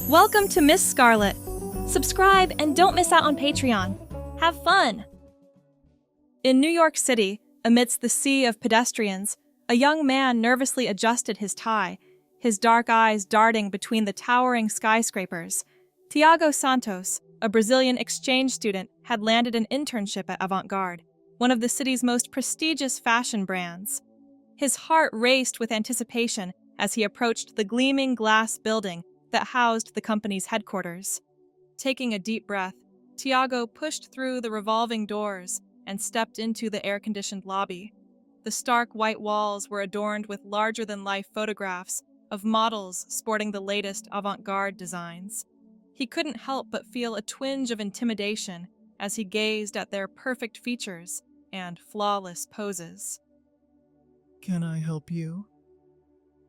Welcome to Miss Scarlett. Subscribe and don't miss out on Patreon. Have fun! In New York City, amidst the sea of pedestrians, a young man nervously adjusted his tie, his dark eyes darting between the towering skyscrapers. Tiago Santos, a Brazilian exchange student, had landed an internship at Avant-Garde, one of the city's most prestigious fashion brands. His heart raced with anticipation as he approached the gleaming glass building that housed the company's headquarters. Taking a deep breath, Tiago pushed through the revolving doors and stepped into the air-conditioned lobby. The stark white walls were adorned with larger-than-life photographs of models sporting the latest avant-garde designs. He couldn't help but feel a twinge of intimidation as he gazed at their perfect features and flawless poses. Can I help you?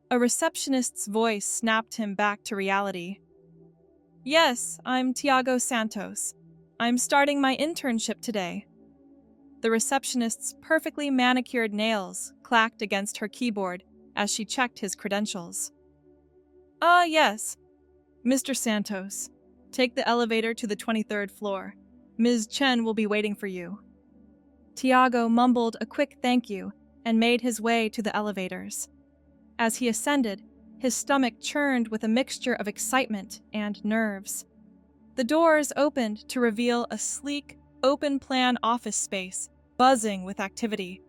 A receptionist's voice snapped him back to reality. Yes, I'm Tiago Santos. I'm starting my internship today. The receptionist's perfectly manicured nails clacked against her keyboard as she checked his credentials. Yes. Mr. Santos, take the elevator to the 23rd floor. Ms. Chen will be waiting for you. Tiago mumbled a quick thank you and made his way to the elevators. As he ascended, his stomach churned with a mixture of excitement and nerves. The doors opened to reveal a sleek, open-plan office space buzzing with activity.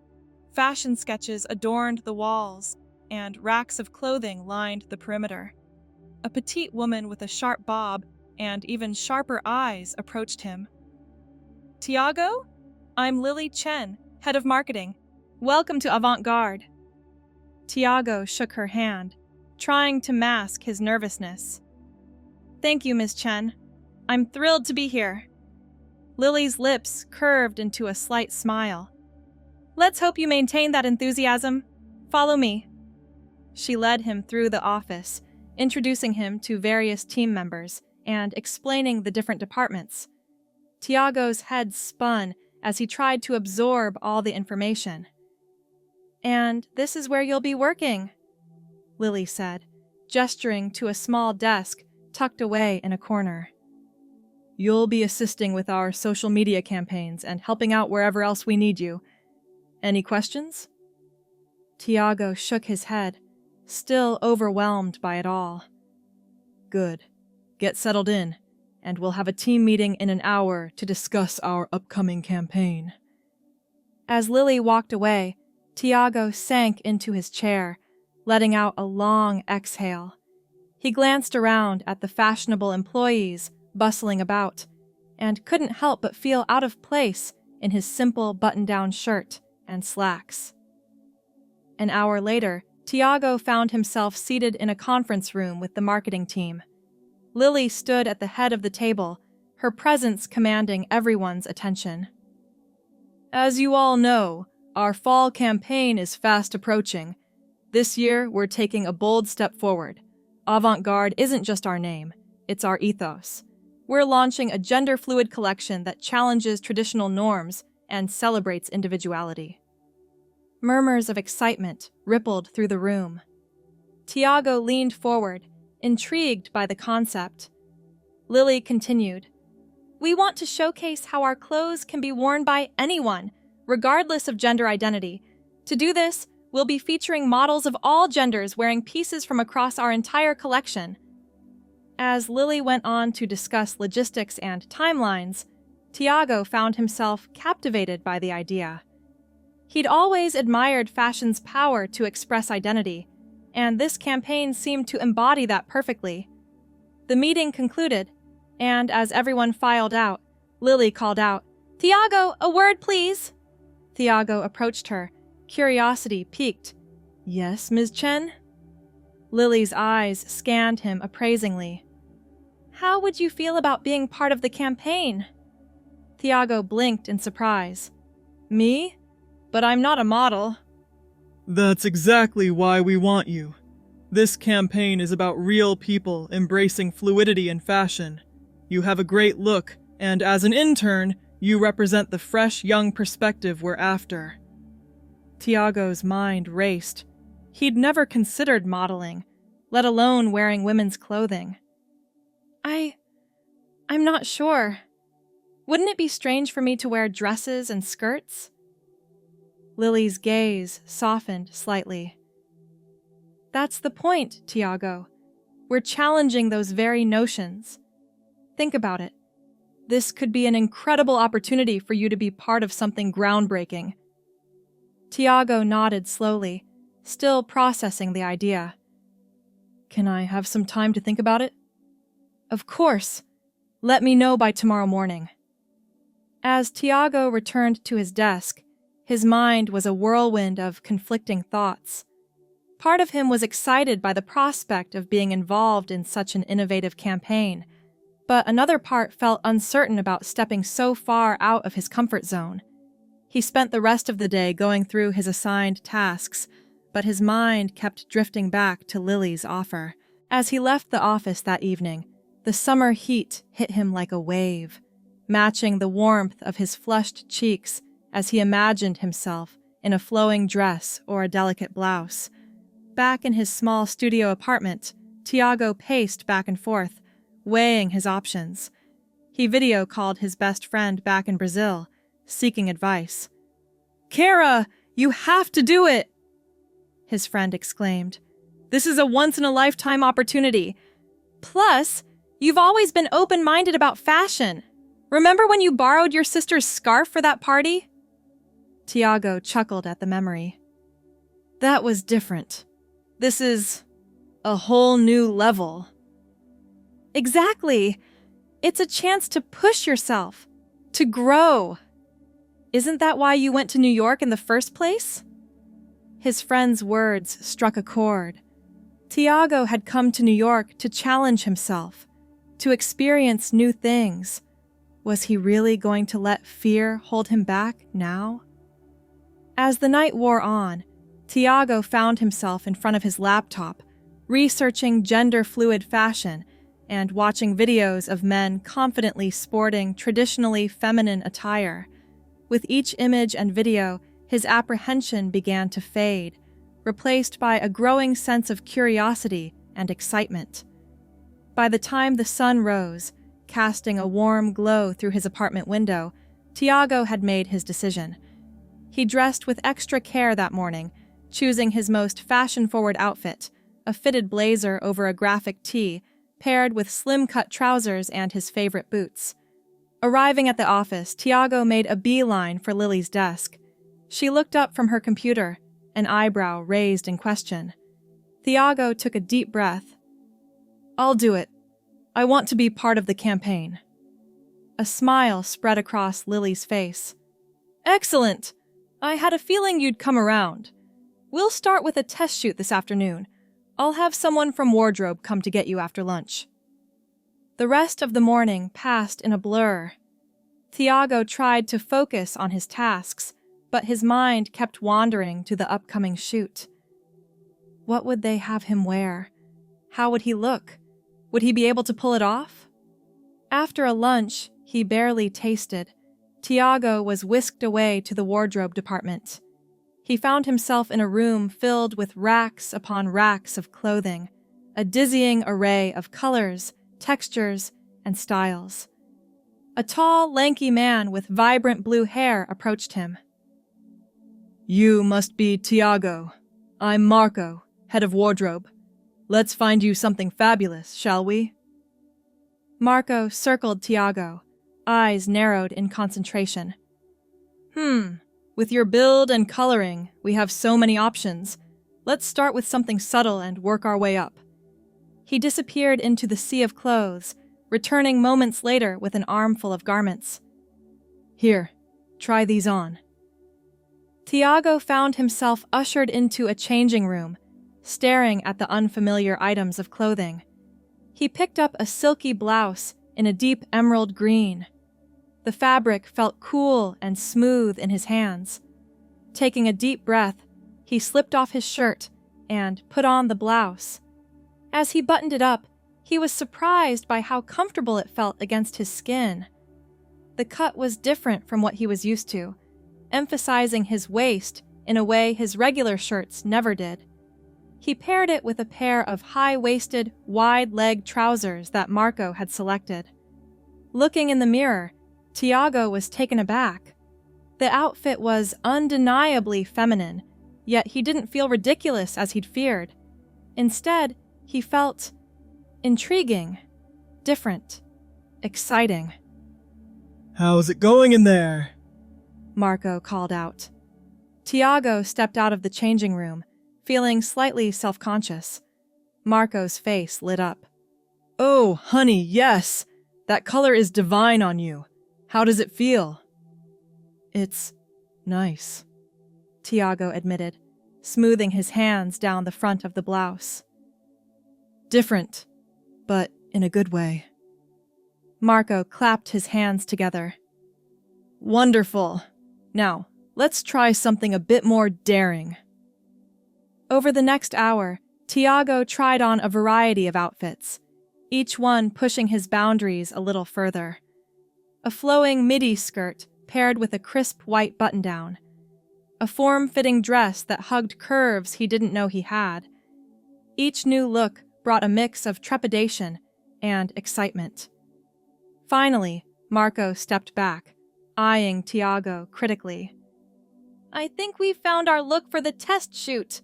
Fashion sketches adorned the walls, and racks of clothing lined the perimeter. A petite woman with a sharp bob and even sharper eyes approached him. Tiago? I'm Lily Chen, head of marketing. Welcome to Avant-Garde. Tiago shook her hand, trying to mask his nervousness. Thank you, Ms. Chen. I'm thrilled to be here. Lily's lips curved into a slight smile. Let's hope you maintain that enthusiasm. Follow me. She led him through the office, introducing him to various team members and explaining the different departments. Tiago's head spun as he tried to absorb all the information. And this is where you'll be working, Lily said, gesturing to a small desk tucked away in a corner. You'll be assisting with our social media campaigns and helping out wherever else we need you. Any questions? Tiago shook his head, still overwhelmed by it all. Good. Get settled in, and we'll have a team meeting in an hour to discuss our upcoming campaign. As Lily walked away, Tiago sank into his chair, letting out a long exhale. He glanced around at the fashionable employees bustling about, and couldn't help but feel out of place in his simple button-down shirt and slacks. An hour later, Tiago found himself seated in a conference room with the marketing team. Lily stood at the head of the table, her presence commanding everyone's attention. As you all know, our fall campaign is fast approaching. This year, we're taking a bold step forward. Avant-Garde isn't just our name, it's our ethos. We're launching a gender-fluid collection that challenges traditional norms and celebrates individuality. Murmurs of excitement rippled through the room. Tiago leaned forward, intrigued by the concept. Lily continued, We want to showcase how our clothes can be worn by anyone, regardless of gender identity. To do this, we'll be featuring models of all genders wearing pieces from across our entire collection. As Lily went on to discuss logistics and timelines, Tiago found himself captivated by the idea. He'd always admired fashion's power to express identity, and this campaign seemed to embody that perfectly. The meeting concluded, and as everyone filed out, Lily called out, Tiago, a word please! Tiago approached her, curiosity piqued. Yes, Ms. Chen? Lily's eyes scanned him appraisingly. How would you feel about being part of the campaign? Tiago blinked in surprise. Me? But I'm not a model. That's exactly why we want you. This campaign is about real people embracing fluidity in fashion. You have a great look, and as an intern, you represent the fresh young perspective we're after. Tiago's mind raced. He'd never considered modeling, let alone wearing women's clothing. I'm not sure. Wouldn't it be strange for me to wear dresses and skirts? Lily's gaze softened slightly. That's the point, Tiago. We're challenging those very notions. Think about it. This could be an incredible opportunity for you to be part of something groundbreaking. Tiago nodded slowly, still processing the idea. Can I have some time to think about it? Of course. Let me know by tomorrow morning. As Tiago returned to his desk, his mind was a whirlwind of conflicting thoughts. Part of him was excited by the prospect of being involved in such an innovative campaign, but another part felt uncertain about stepping so far out of his comfort zone. He spent the rest of the day going through his assigned tasks, but his mind kept drifting back to Lily's offer. As he left the office that evening, the summer heat hit him like a wave, matching the warmth of his flushed cheeks as he imagined himself in a flowing dress or a delicate blouse. Back in his small studio apartment, Tiago paced back and forth, weighing his options. He video called his best friend back in Brazil, seeking advice. "Kara, you have to do it!" his friend exclaimed. "This is a once-in-a-lifetime opportunity. Plus, you've always been open-minded about fashion. Remember when you borrowed your sister's scarf for that party?" Tiago chuckled at the memory. "That was different. This is a whole new level." Exactly. It's a chance to push yourself, to grow. Isn't that why you went to New York in the first place? His friend's words struck a chord. Tiago had come to New York to challenge himself, to experience new things. Was he really going to let fear hold him back now? As the night wore on, Tiago found himself in front of his laptop, researching gender-fluid fashion and watching videos of men confidently sporting traditionally feminine attire. With each image and video, his apprehension began to fade, replaced by a growing sense of curiosity and excitement. By the time the sun rose, casting a warm glow through his apartment window, Tiago had made his decision. He dressed with extra care that morning, choosing his most fashion-forward outfit, a fitted blazer over a graphic tee, paired with slim-cut trousers and his favorite boots. Arriving at the office, Tiago made a beeline for Lily's desk. She looked up from her computer, an eyebrow raised in question. Tiago took a deep breath. "I'll do it. I want to be part of the campaign." A smile spread across Lily's face. "Excellent! I had a feeling you'd come around. We'll start with a test shoot this afternoon. I'll have someone from wardrobe come to get you after lunch." The rest of the morning passed in a blur. Tiago tried to focus on his tasks, but his mind kept wandering to the upcoming shoot. What would they have him wear? How would he look? Would he be able to pull it off? After a lunch he barely tasted, Tiago was whisked away to the wardrobe department. He found himself in a room filled with racks upon racks of clothing, a dizzying array of colors, textures, and styles. A tall, lanky man with vibrant blue hair approached him. "You must be Tiago. I'm Marco, head of wardrobe. Let's find you something fabulous, shall we?" Marco circled Tiago, eyes narrowed in concentration. With your build and coloring, we have so many options. Let's start with something subtle and work our way up." He disappeared into the sea of clothes, returning moments later with an armful of garments. "Here, try these on." Tiago found himself ushered into a changing room, staring at the unfamiliar items of clothing. He picked up a silky blouse in a deep emerald green. The fabric felt cool and smooth in his hands. Taking a deep breath, he slipped off his shirt and put on the blouse. As he buttoned it up, he was surprised by how comfortable it felt against his skin. The cut was different from what he was used to, emphasizing his waist in a way his regular shirts never did. He paired it with a pair of high-waisted, wide-leg trousers that Marco had selected. Looking in the mirror, Tiago was taken aback. The outfit was undeniably feminine, yet he didn't feel ridiculous as he'd feared. Instead, he felt intriguing, different, exciting. "How's it going in there?" Marco called out. Tiago stepped out of the changing room, feeling slightly self-conscious. Marco's face lit up. "Oh, honey, yes! That color is divine on you. How does it feel?" "It's nice," Tiago admitted, smoothing his hands down the front of the blouse. "Different, but in a good way." Marco clapped his hands together. "Wonderful. Now, let's try something a bit more daring." Over the next hour, Tiago tried on a variety of outfits, each one pushing his boundaries a little further. A flowing midi skirt paired with a crisp white button-down. A form-fitting dress that hugged curves he didn't know he had. Each new look brought a mix of trepidation and excitement. Finally, Marco stepped back, eyeing Tiago critically. "I think we found our look for the test shoot.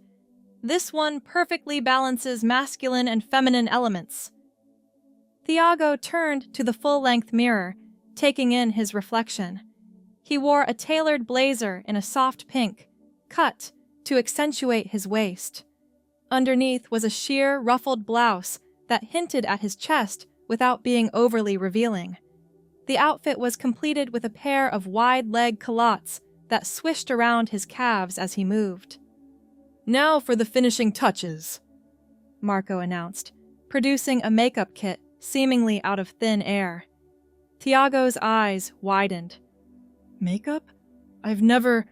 This one perfectly balances masculine and feminine elements." Tiago turned to the full-length mirror, taking in his reflection. He wore a tailored blazer in a soft pink, cut to accentuate his waist. Underneath was a sheer, ruffled blouse that hinted at his chest without being overly revealing. The outfit was completed with a pair of wide-leg culottes that swished around his calves as he moved. "Now for the finishing touches," Marco announced, producing a makeup kit seemingly out of thin air. Tiago's eyes widened. "Makeup? I've never—"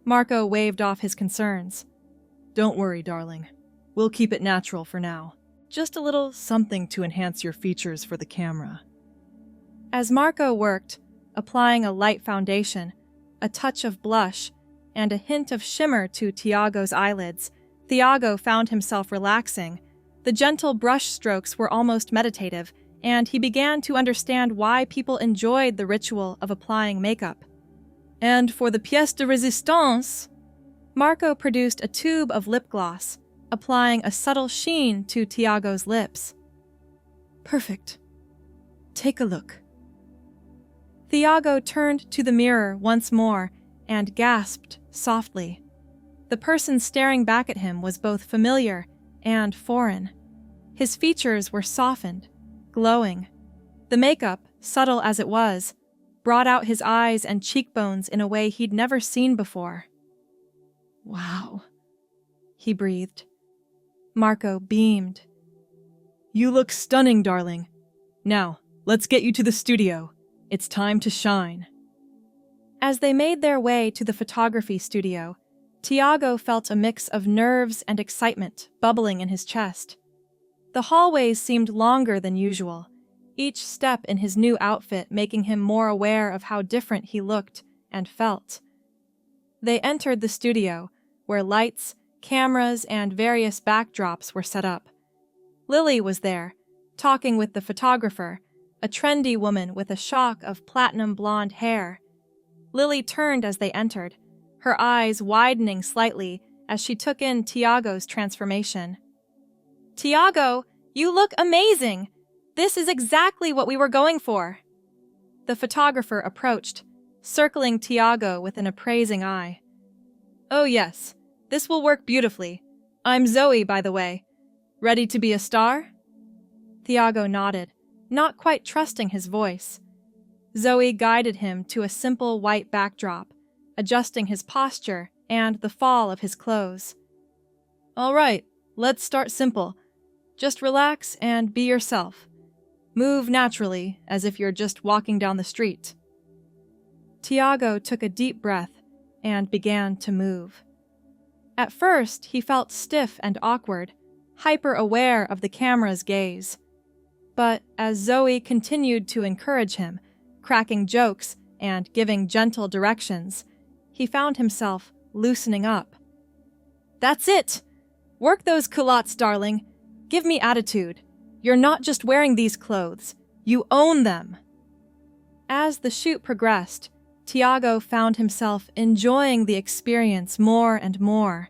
Marco waved off his concerns. "Don't worry, darling. We'll keep it natural for now. Just a little something to enhance your features for the camera." As Marco worked, applying a light foundation, a touch of blush, and a hint of shimmer to Tiago's eyelids, Tiago found himself relaxing. The gentle brush strokes were almost meditative, and he began to understand why people enjoyed the ritual of applying makeup. "And for the pièce de résistance," Marco produced a tube of lip gloss, applying a subtle sheen to Tiago's lips. "Perfect. Take a look." Tiago turned to the mirror once more and gasped softly. The person staring back at him was both familiar and foreign. His features were softened, glowing. The makeup, subtle as it was, brought out his eyes and cheekbones in a way he'd never seen before. "Wow," he breathed. Marco beamed. "You look stunning, darling. Now, let's get you to the studio. It's time to shine." As they made their way to the photography studio, Tiago felt a mix of nerves and excitement bubbling in his chest. The hallways seemed longer than usual, each step in his new outfit making him more aware of how different he looked and felt. They entered the studio, where lights, cameras, and various backdrops were set up. Lily was there, talking with the photographer, a trendy woman with a shock of platinum blonde hair. Lily turned as they entered, her eyes widening slightly as she took in Tiago's transformation. "Tiago, you look amazing! This is exactly what we were going for." The photographer approached, circling Tiago with an appraising eye. "Oh yes, this will work beautifully. I'm Zoe, by the way. Ready to be a star?" Tiago nodded, not quite trusting his voice. Zoe guided him to a simple white backdrop, adjusting his posture and the fall of his clothes. "All right, let's start simple. Just relax and be yourself. Move naturally, as if you're just walking down the street." Tiago took a deep breath and began to move. At first, he felt stiff and awkward, hyper-aware of the camera's gaze. But as Zoe continued to encourage him, cracking jokes and giving gentle directions, he found himself loosening up. "That's it! Work those culottes, darling. Give me attitude. You're not just wearing these clothes. You own them. As the shoot progressed, Tiago found himself enjoying the experience more and more.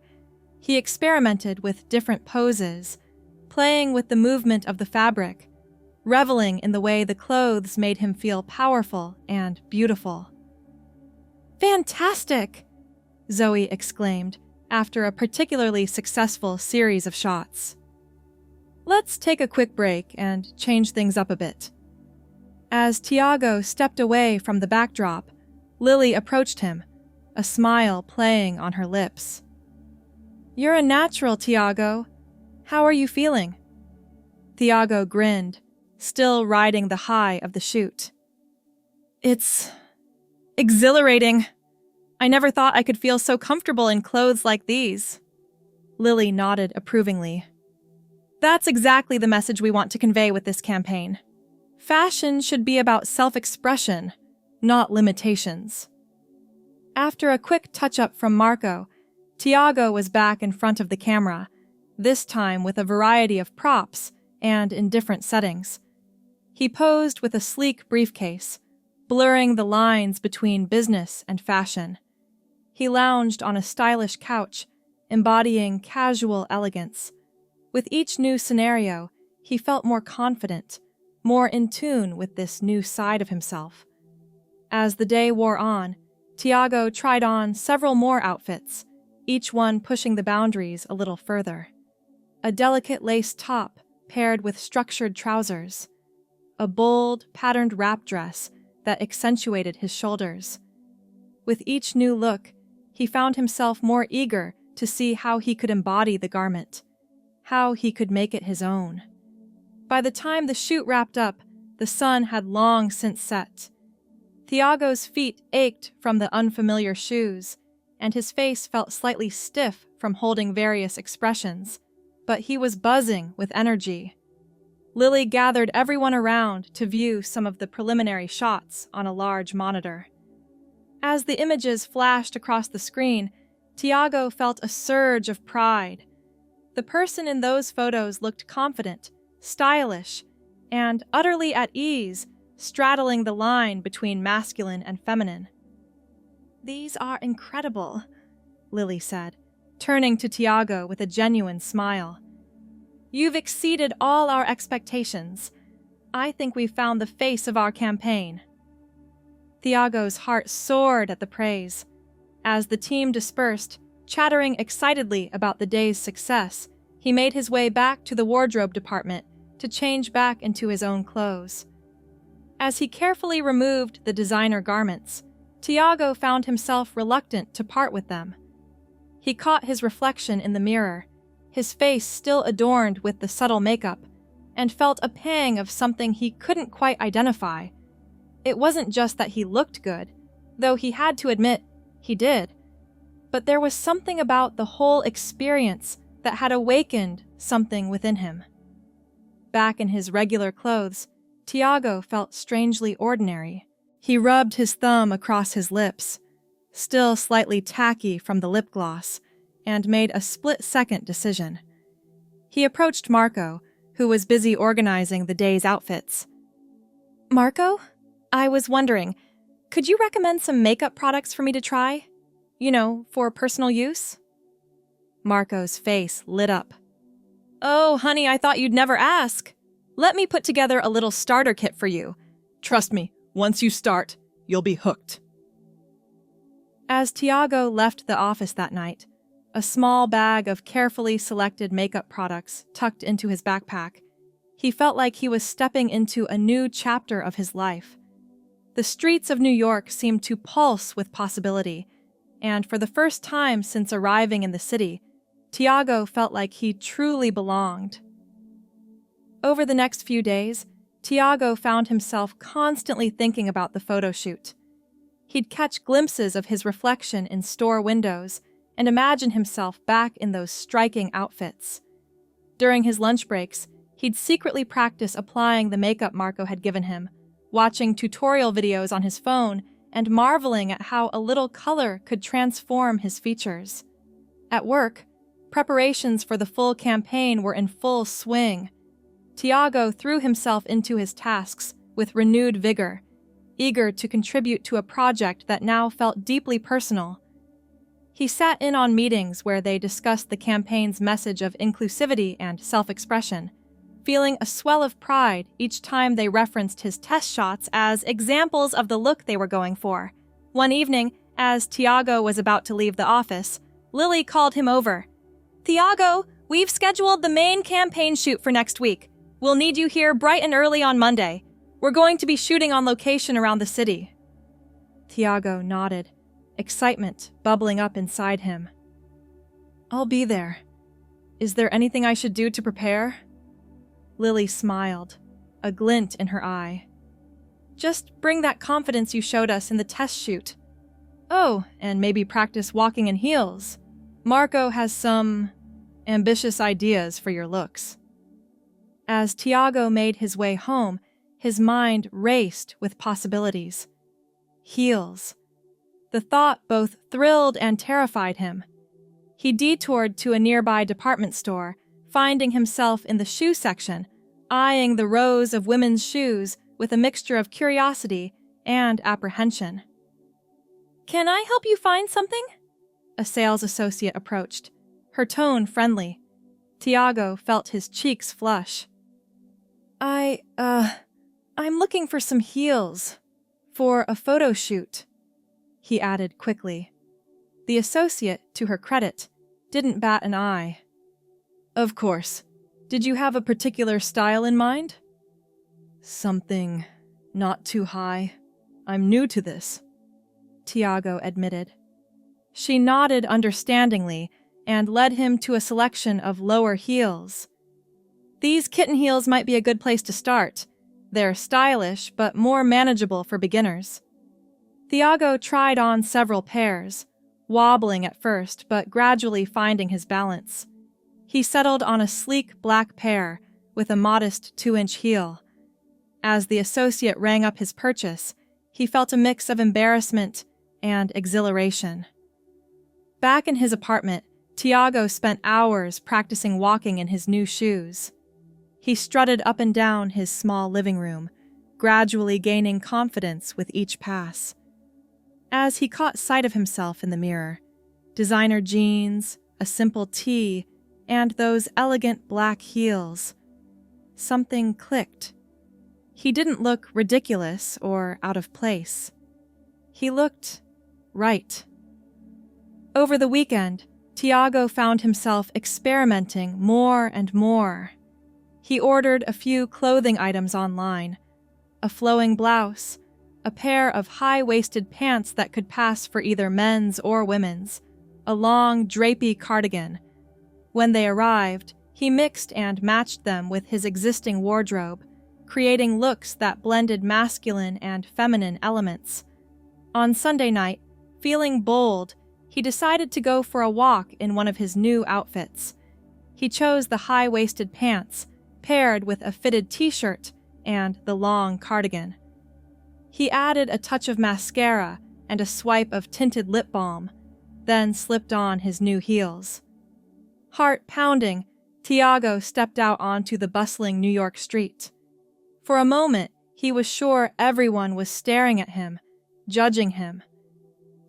He experimented with different poses, playing with the movement of the fabric, reveling in the way the clothes made him feel powerful and beautiful. "Fantastic!" Zoe exclaimed after a particularly successful series of shots. "Let's take a quick break and change things up a bit." As Tiago stepped away from the backdrop, Lily approached him, a smile playing on her lips. "You're a natural, Tiago. How are you feeling?" Tiago grinned, still riding the high of the shoot. "It's exhilarating. I never thought I could feel so comfortable in clothes like these." Lily nodded approvingly. "That's exactly the message we want to convey with this campaign. Fashion should be about self-expression, not limitations." After a quick touch-up from Marco, Tiago was back in front of the camera, this time with a variety of props and in different settings. He posed with a sleek briefcase, blurring the lines between business and fashion. He lounged on a stylish couch, embodying casual elegance. With each new scenario, he felt more confident, more in tune with this new side of himself. As the day wore on, Tiago tried on several more outfits, each one pushing the boundaries a little further. A delicate lace top paired with structured trousers, a bold, patterned wrap dress that accentuated his shoulders. With each new look, he found himself more eager to see how he could embody the garment, how he could make it his own. By the time the shoot wrapped up, the sun had long since set. Tiago's feet ached from the unfamiliar shoes, and his face felt slightly stiff from holding various expressions, but he was buzzing with energy. Lily gathered everyone around to view some of the preliminary shots on a large monitor. As the images flashed across the screen, Tiago felt a surge of pride. The person in those photos looked confident, stylish, and utterly at ease, straddling the line between masculine and feminine. "These are incredible," Lily said, turning to Tiago with a genuine smile. "You've exceeded all our expectations. I think we've found the face of our campaign." Tiago's heart soared at the praise. As the team dispersed, chattering excitedly about the day's success, he made his way back to the wardrobe department to change back into his own clothes. As he carefully removed the designer garments, Tiago found himself reluctant to part with them. He caught his reflection in the mirror, his face still adorned with the subtle makeup, and felt a pang of something he couldn't quite identify. It wasn't just that he looked good, though he had to admit he did, but there was something about the whole experience that had awakened something within him. Back in his regular clothes, Tiago felt strangely ordinary. He rubbed his thumb across his lips, still slightly tacky from the lip gloss, and made a split-second decision. He approached Marco, who was busy organizing the day's outfits. "Marco, I was wondering, could you recommend some makeup products for me to try? You know, for personal use?" Marco's face lit up. "Oh, honey, I thought you'd never ask. Let me put together a little starter kit for you. Trust me, once you start, you'll be hooked." As Tiago left the office that night, a small bag of carefully selected makeup products tucked into his backpack, he felt like he was stepping into a new chapter of his life. The streets of New York seemed to pulse with possibility, and for the first time since arriving in the city, Tiago felt like he truly belonged. Over the next few days, Tiago found himself constantly thinking about the photo shoot. He'd catch glimpses of his reflection in store windows and imagine himself back in those striking outfits. During his lunch breaks, he'd secretly practice applying the makeup Marco had given him, watching tutorial videos on his phone and marveling at how a little color could transform his features. At work, Preparations for the full campaign were in full swing. Tiago threw himself into his tasks with renewed vigor, eager to contribute to a project that now felt deeply personal. He sat in on meetings where they discussed the campaign's message of inclusivity and self-expression, feeling a swell of pride each time they referenced his test shots as examples of the look they were going for. One evening, as Tiago was about to leave the office, Lily called him over. "Tiago, we've scheduled the main campaign shoot for next week. We'll need you here bright and early on Monday. We're going to be shooting on location around the city." Tiago nodded, excitement bubbling up inside him. "I'll be there. Is there anything I should do to prepare?" Lily smiled, a glint in her eye. "Just bring that confidence you showed us in the test shoot. Oh, and maybe practice walking in heels. Marco has some ambitious ideas for your looks." As Tiago made his way home, his mind raced with possibilities. Heels. The thought both thrilled and terrified him. He detoured to a nearby department store, finding himself in the shoe section, eyeing the rows of women's shoes with a mixture of curiosity and apprehension. "Can I help you find something?" A sales associate approached, her tone friendly. Tiago felt his cheeks flush. I'm looking for some heels. For a photo shoot," he added quickly. The associate, to her credit, didn't bat an eye. "Of course. Did you have a particular style in mind?" "Something not too high. I'm new to this," Tiago admitted. She nodded understandingly and led him to a selection of lower heels. "These kitten heels might be a good place to start. They're stylish, but more manageable for beginners." Tiago tried on several pairs, wobbling at first, but gradually finding his balance. He settled on a sleek black pair with a modest 2-inch heel. As the associate rang up his purchase, he felt a mix of embarrassment and exhilaration. Back in his apartment, Tiago spent hours practicing walking in his new shoes. He strutted up and down his small living room, gradually gaining confidence with each pass. As he caught sight of himself in the mirror, designer jeans, a simple tee, and those elegant black heels, something clicked. He didn't look ridiculous or out of place. He looked right. Over the weekend, Tiago found himself experimenting more and more. He ordered a few clothing items online, a flowing blouse, a pair of high-waisted pants that could pass for either men's or women's, a long, drapey cardigan. When they arrived, he mixed and matched them with his existing wardrobe, creating looks that blended masculine and feminine elements. On Sunday night, feeling bold, he decided to go for a walk in one of his new outfits. He chose the high-waisted pants, paired with a fitted t-shirt and the long cardigan. He added a touch of mascara and a swipe of tinted lip balm, then slipped on his new heels. Heart pounding, Tiago stepped out onto the bustling New York street. For a moment, he was sure everyone was staring at him, judging him.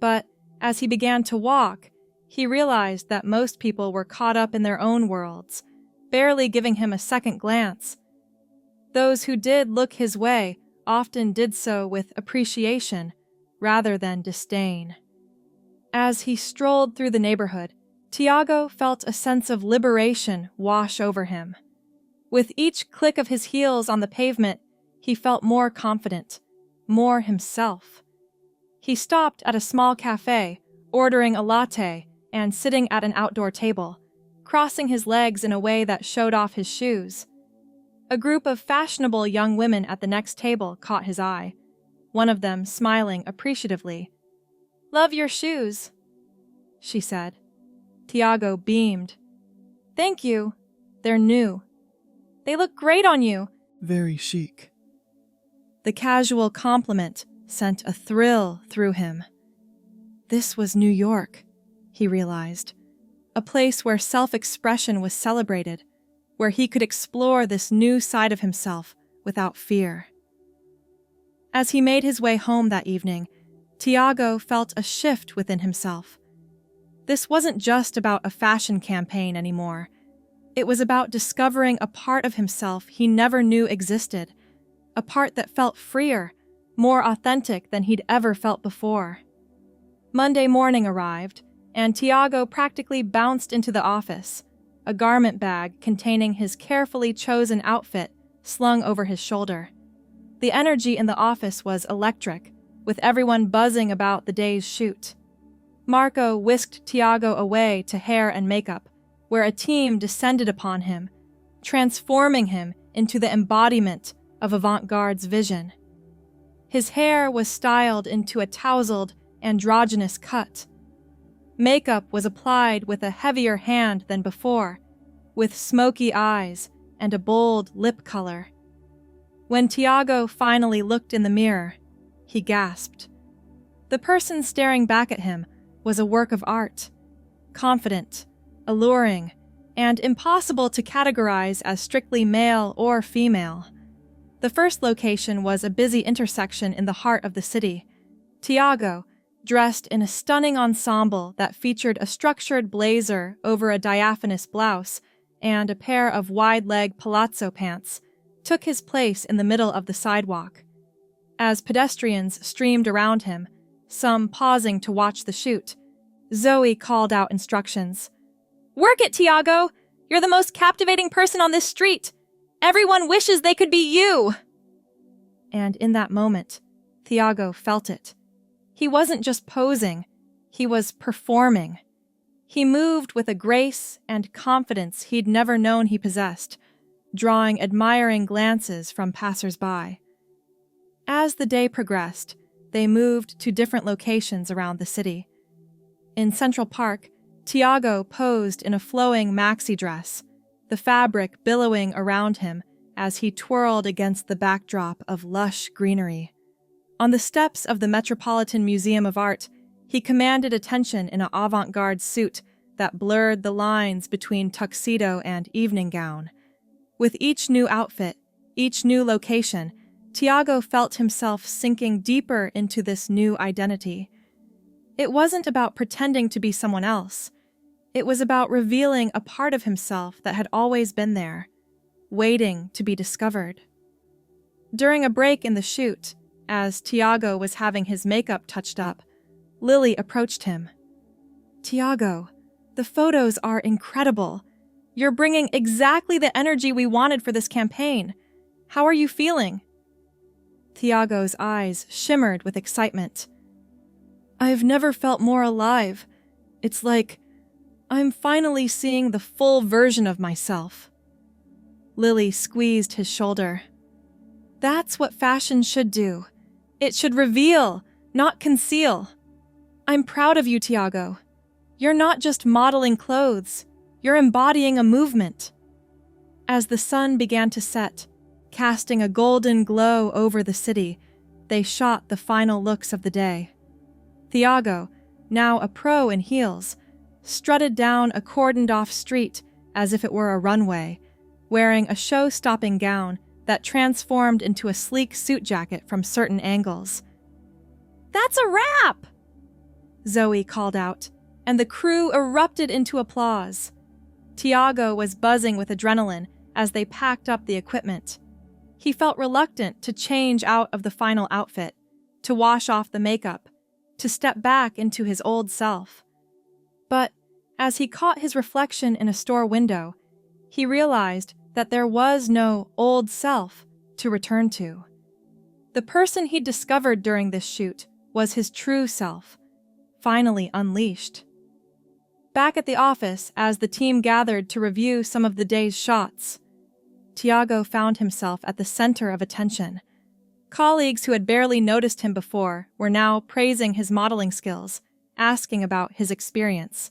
But as he began to walk, he realized that most people were caught up in their own worlds, barely giving him a second glance. Those who did look his way often did so with appreciation rather than disdain. As he strolled through the neighborhood, Tiago felt a sense of liberation wash over him. With each click of his heels on the pavement, he felt more confident, more himself. He stopped at a small cafe, ordering a latte and sitting at an outdoor table, crossing his legs in a way that showed off his shoes. A group of fashionable young women at the next table caught his eye, one of them smiling appreciatively. "Love your shoes," she said. Tiago beamed. "Thank you. They're new. They look great on you." Very chic. The casual compliment sent a thrill through him. This was New York, he realized. a place where self-expression was celebrated, where he could explore this new side of himself without fear. As he made his way home that evening, Tiago felt a shift within himself. This wasn't just about a fashion campaign anymore. It was about discovering a part of himself he never knew existed, a part that felt freer, more authentic than he'd ever felt before. Monday morning arrived, and Tiago practically bounced into the office, a garment bag containing his carefully chosen outfit slung over his shoulder. The energy in the office was electric, with everyone buzzing about the day's shoot. Marco whisked Tiago away to hair and makeup, where a team descended upon him, transforming him into the embodiment of avant-garde's vision. His hair was styled into a tousled, androgynous cut. Makeup was applied with a heavier hand than before, with smoky eyes and a bold lip color. When Tiago finally looked in the mirror, he gasped. The person staring back at him was a work of art, confident, alluring, and impossible to categorize as strictly male or female. The first location was a busy intersection in the heart of the city. Tiago, dressed in a stunning ensemble that featured a structured blazer over a diaphanous blouse and a pair of wide-leg palazzo pants, took his place in the middle of the sidewalk. As pedestrians streamed around him, some pausing to watch the shoot, Zoe called out instructions. "Work it, Tiago! You're the most captivating person on this street! Everyone wishes they could be you!" And in that moment, Tiago felt it. He wasn't just posing, he was performing. He moved with a grace and confidence he'd never known he possessed, drawing admiring glances from passers-by. As the day progressed, they moved to different locations around the city. In Central Park, Tiago posed in a flowing maxi dress, the fabric billowing around him as he twirled against the backdrop of lush greenery. On the steps of the Metropolitan Museum of Art, he commanded attention in an avant-garde suit that blurred the lines between tuxedo and evening gown. With each new outfit, each new location, Tiago felt himself sinking deeper into this new identity. It wasn't about pretending to be someone else. It was about revealing a part of himself that had always been there, waiting to be discovered. During a break in the shoot, as Tiago was having his makeup touched up, Lily approached him. "Tiago, the photos are incredible. You're bringing exactly the energy we wanted for this campaign. How are you feeling?" Tiago's eyes shimmered with excitement. "I've never felt more alive. It's like I'm finally seeing the full version of myself." Lily squeezed his shoulder. "That's what fashion should do. It should reveal, not conceal. I'm proud of you, Tiago. You're not just modeling clothes. You're embodying a movement." As the sun began to set, casting a golden glow over the city, they shot the final looks of the day. Tiago, now a pro in heels, strutted down a cordoned-off street as if it were a runway, wearing a show-stopping gown that transformed into a sleek suit jacket from certain angles. "That's a wrap!" Zoe called out, and the crew erupted into applause. Tiago was buzzing with adrenaline as they packed up the equipment. He felt reluctant to change out of the final outfit, to wash off the makeup, to step back into his old self. But as he caught his reflection in a store window, he realized that there was no old self to return to. The person he'd discovered during this shoot was his true self, finally unleashed. Back at the office, as the team gathered to review some of the day's shots, Tiago found himself at the center of attention. Colleagues who had barely noticed him before were now praising his modeling skills, asking about his experience.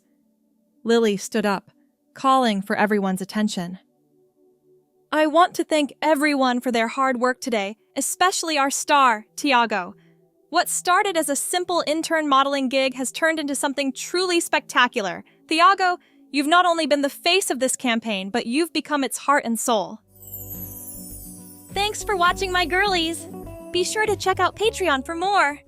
Lily stood up, calling for everyone's attention. "I want to thank everyone for their hard work today, especially our star, Tiago. What started as a simple intern modeling gig has turned into something truly spectacular. Tiago, You've not only been the face of this campaign, but you've become its heart and soul. Thanks for watching, my girlies. Be sure to check out Patreon for more.